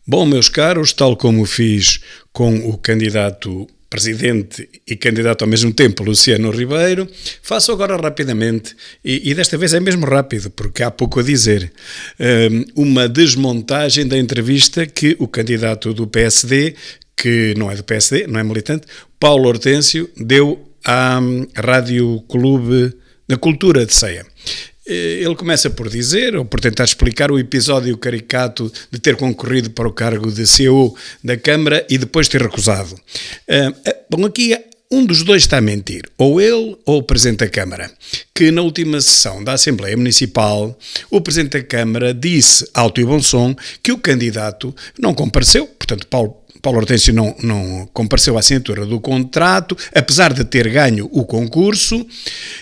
Bom, meus caros, tal como fiz com o candidato presidente e candidato ao mesmo tempo, Luciano Ribeiro, faço agora rapidamente, e desta vez é mesmo rápido, porque há pouco a dizer, uma desmontagem da entrevista que o candidato do PSD, que não é do PSD, não é militante, Paulo Hortêncio, deu à Rádio Clube da Cultura de Ceia. Ele começa por dizer, ou por tentar explicar o episódio caricato de ter concorrido para o cargo de CEO da Câmara e depois ter recusado. Bom, aqui um dos dois está a mentir, ou ele ou o Presidente da Câmara, que na última sessão da Assembleia Municipal, o Presidente da Câmara disse alto e bom som que o candidato não compareceu, portanto Paulo Hortêncio não compareceu à assinatura do contrato, apesar de ter ganho o concurso,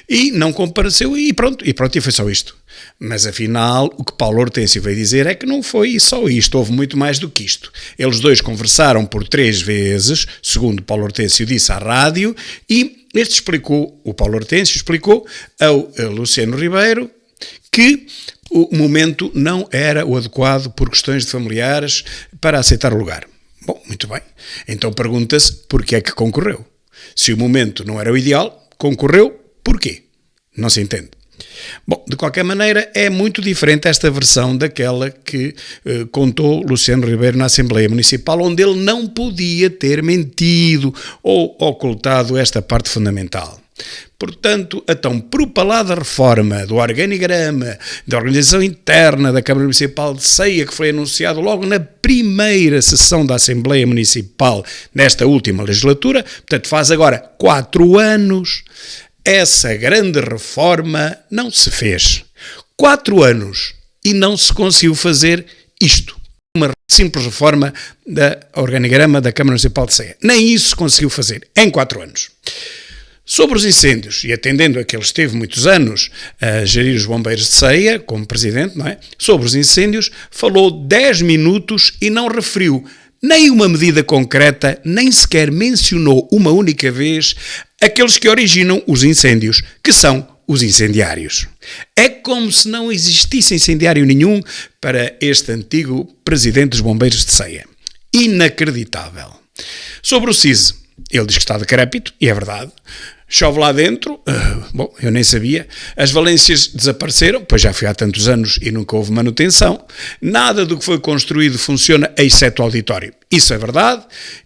e não compareceu e pronto, e foi só isto. Mas afinal, o que Paulo Hortêncio veio dizer é que não foi só isto, houve muito mais do que isto. Eles dois conversaram por 3 vezes, segundo Paulo Hortêncio disse à rádio, e o Paulo Hortêncio explicou ao Luciano Ribeiro que o momento não era o adequado por questões de familiares para aceitar o lugar. Bom, muito bem. Então pergunta-se porquê é que concorreu. Se o momento não era o ideal, concorreu porquê? Não se entende. Bom, de qualquer maneira, é muito diferente esta versão daquela que contou Luciano Ribeiro na Assembleia Municipal, onde ele não podia ter mentido ou ocultado esta parte fundamental. Portanto, a tão propalada reforma do organigrama da organização interna da Câmara Municipal de Ceia, que foi anunciado logo na primeira sessão da Assembleia Municipal nesta última legislatura, portanto faz agora 4 anos, essa grande reforma não se fez. 4 anos e não se conseguiu fazer isto. Uma simples reforma do organigrama da Câmara Municipal de Ceia. Nem isso se conseguiu fazer em 4 anos. Sobre os incêndios, e atendendo a que ele esteve muitos anos a gerir os bombeiros de Ceia, como presidente, não é? Sobre os incêndios, falou 10 minutos e não referiu nem uma medida concreta, nem sequer mencionou uma única vez aqueles que originam os incêndios, que são os incendiários. É como se não existisse incendiário nenhum para este antigo presidente dos bombeiros de Ceia. Inacreditável. Sobre o SISE, ele diz que está decrépito, e é verdade. Chove lá dentro, bom, eu nem sabia. As valências desapareceram, pois já foi há tantos anos e nunca houve manutenção. Nada do que foi construído funciona, exceto o auditório. Isso é verdade.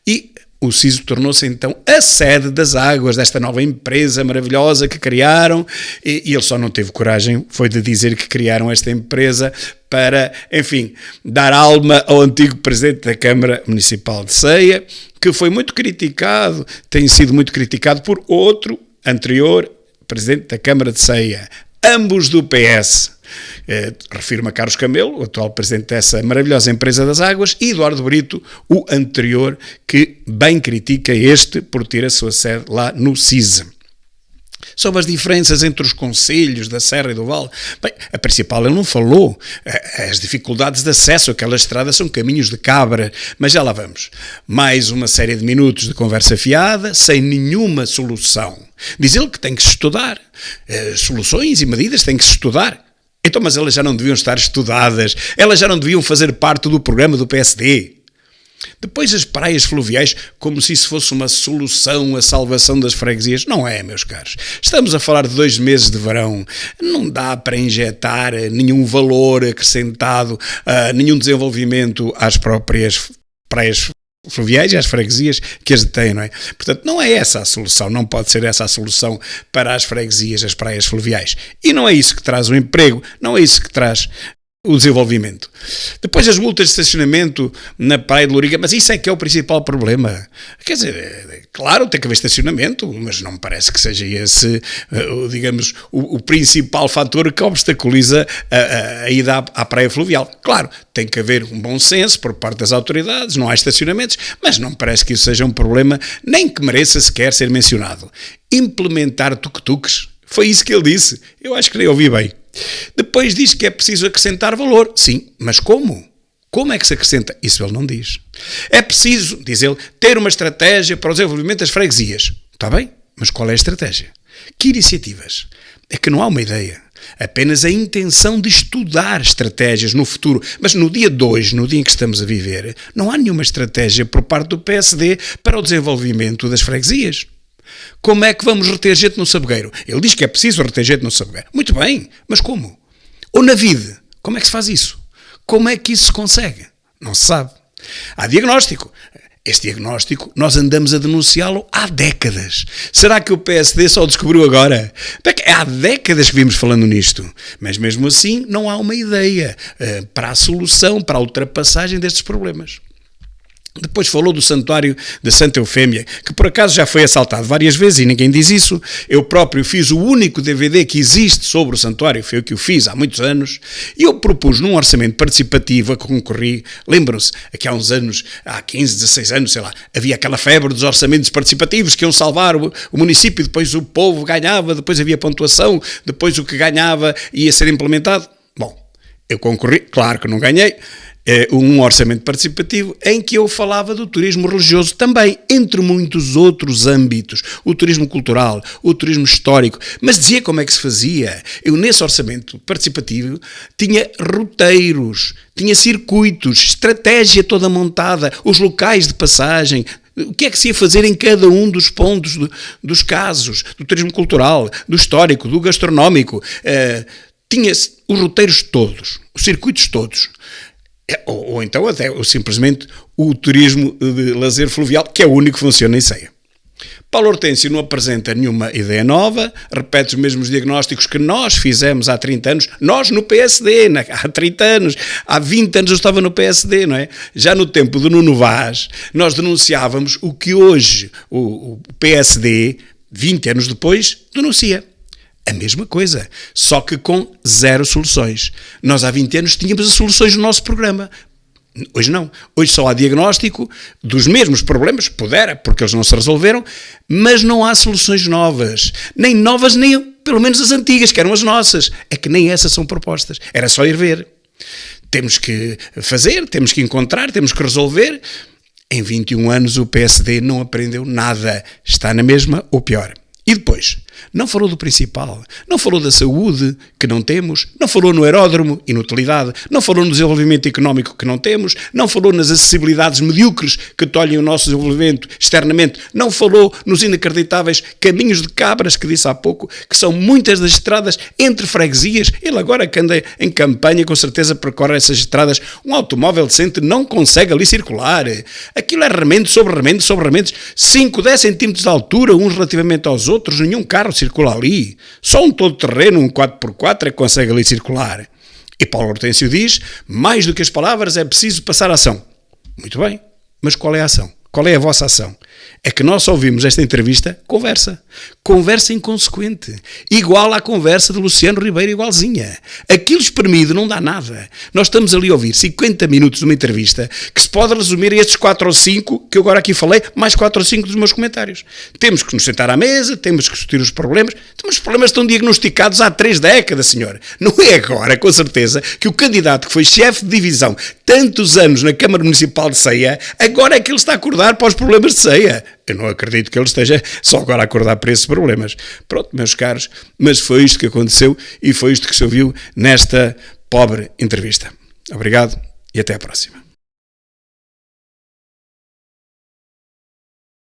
E o SISO tornou-se então a sede das águas desta nova empresa maravilhosa que criaram, e ele só não teve coragem, foi de dizer que criaram esta empresa para, enfim, dar alma ao antigo presidente da Câmara Municipal de Ceia, que foi muito criticado, tem sido muito criticado por outro anterior presidente da Câmara de Ceia, ambos do PS. Refiro-me a Carlos Camelo, o atual presidente dessa maravilhosa empresa das águas, e Eduardo Brito, o anterior, que bem critica este por ter a sua sede lá no SISE. Sobre as diferenças entre os concelhos da Serra e do Vale, bem, a principal ele não falou, as dificuldades de acesso àquelas estradas são caminhos de cabra, mas já lá vamos. Mais uma série de minutos de conversa fiada, sem nenhuma solução. Diz ele que tem que se estudar, soluções e medidas têm que se estudar. Então, mas elas já não deviam estar estudadas, elas já não deviam fazer parte do programa do PSD. Depois as praias fluviais, como se isso fosse uma solução à salvação das freguesias. Não é, meus caros. Estamos a falar de 2 meses de verão. Não dá para injetar nenhum valor acrescentado, nenhum desenvolvimento às próprias praias fluviais e às freguesias que as detêm, não é? Portanto, não é essa a solução, não pode ser essa a solução para as freguesias, as praias fluviais. E não é isso que traz o emprego, não é isso que traz o desenvolvimento. Depois as multas de estacionamento na Praia de Louriga, mas isso é que é o principal problema. Quer dizer, claro, tem que haver estacionamento, mas não me parece que seja esse, digamos, o principal fator que obstaculiza a ida à praia fluvial. Claro, tem que haver um bom senso por parte das autoridades, não há estacionamentos, mas não me parece que isso seja um problema, nem que mereça sequer ser mencionado. Implementar tuk-tuks, foi isso que ele disse. Eu acho que nem ouvi bem. Depois diz que é preciso acrescentar valor. Sim, mas como? Como é que se acrescenta? Isso ele não diz. É preciso, diz ele, ter uma estratégia para o desenvolvimento das freguesias. Está bem, mas qual é a estratégia? Que iniciativas? É que não há uma ideia. Apenas a intenção de estudar estratégias no futuro. Mas no dia 2, no dia em que estamos a viver, não há nenhuma estratégia por parte do PSD para o desenvolvimento das freguesias. Como é que vamos reter gente no Sabugueiro? Ele diz que é preciso reter gente no Sabugueiro. Muito bem, mas como? Ou na Vide, como é que se faz isso? Como é que isso se consegue? Não se sabe. Há diagnóstico. Este diagnóstico nós andamos a denunciá-lo há décadas. Será que o PSD só o descobriu agora? Há décadas que vimos falando nisto. Mas mesmo assim não há uma ideia para a solução, para a ultrapassagem destes problemas. Depois falou do santuário de Santa Eufémia, que por acaso já foi assaltado várias vezes e ninguém diz isso. Eu próprio fiz o único DVD que existe sobre o santuário, foi o que eu fiz há muitos anos, e eu propus num orçamento participativo a que concorri. Lembram-se, aqui há uns anos, há 15, 16 anos, sei lá, havia aquela febre dos orçamentos participativos que iam salvar o município, depois o povo ganhava, depois havia pontuação, depois o que ganhava ia ser implementado. Bom, eu concorri, claro que não ganhei, um orçamento participativo em que eu falava do turismo religioso também, entre muitos outros âmbitos, o turismo cultural, o turismo histórico, mas dizia como é que se fazia. Eu nesse orçamento participativo tinha roteiros, tinha circuitos, estratégia toda montada, os locais de passagem, o que é que se ia fazer em cada um dos pontos dos casos, do turismo cultural, do histórico, do gastronómico, tinha os roteiros todos, os circuitos todos. Ou então até simplesmente o turismo de lazer fluvial, que é o único que funciona em Ceia. Paulo Hortêncio não apresenta nenhuma ideia nova, repete os mesmos diagnósticos que nós fizemos há 30 anos, nós no PSD, há 30 anos, há 20 anos eu estava no PSD, não é? Já no tempo do Nuno Vaz, nós denunciávamos o que hoje o PSD, 20 anos depois, denuncia. A mesma coisa, só que com zero soluções. Nós há 20 anos tínhamos as soluções no nosso programa. Hoje não. Hoje só há diagnóstico dos mesmos problemas, porque eles não se resolveram, mas não há soluções novas. Nem novas, nem pelo menos as antigas, que eram as nossas. É que nem essas são propostas. Era só ir ver. Temos que fazer, temos que encontrar, temos que resolver. Em 21 anos o PSD não aprendeu nada. Está na mesma ou pior. E depois, não falou do principal, não falou da saúde, que não temos, não falou no aeródromo, inutilidade, não falou no desenvolvimento económico, que não temos, não falou nas acessibilidades medíocres que tolhem o nosso desenvolvimento externamente, não falou nos inacreditáveis caminhos de cabras, que disse há pouco, que são muitas das estradas entre freguesias. Ele agora que anda em campanha, com certeza percorre essas estradas, um automóvel decente não consegue ali circular. Aquilo é remendo sobre remendo sobre remendos, 5, 10 centímetros de altura, uns relativamente aos outros, nenhum carro circula ali. Só um todo-terreno, um 4x4 é que consegue ali circular. E Paulo Hortêncio diz, mais do que as palavras é preciso passar a ação. Muito bem, mas qual é a ação? Qual é a vossa ação? É que nós só ouvimos esta entrevista, conversa inconsequente, igual à conversa de Luciano Ribeiro, igualzinha. Aquilo espremido não dá nada. Nós estamos ali a ouvir 50 minutos de uma entrevista que se pode resumir a estes 4 ou 5 que eu agora aqui falei, mais 4 ou 5 dos meus comentários. Temos que nos sentar à mesa, temos que discutir os problemas, mas os problemas estão diagnosticados há 3 décadas, senhor. Não é agora, com certeza, que o candidato que foi chefe de divisão tantos anos na Câmara Municipal de Ceia, agora é que ele está a acordar para os problemas de Ceia. Eu não acredito que ele esteja só agora a acordar para esses problemas. Pronto, meus caros, mas foi isto que aconteceu e foi isto que se ouviu nesta pobre entrevista. Obrigado e até à próxima.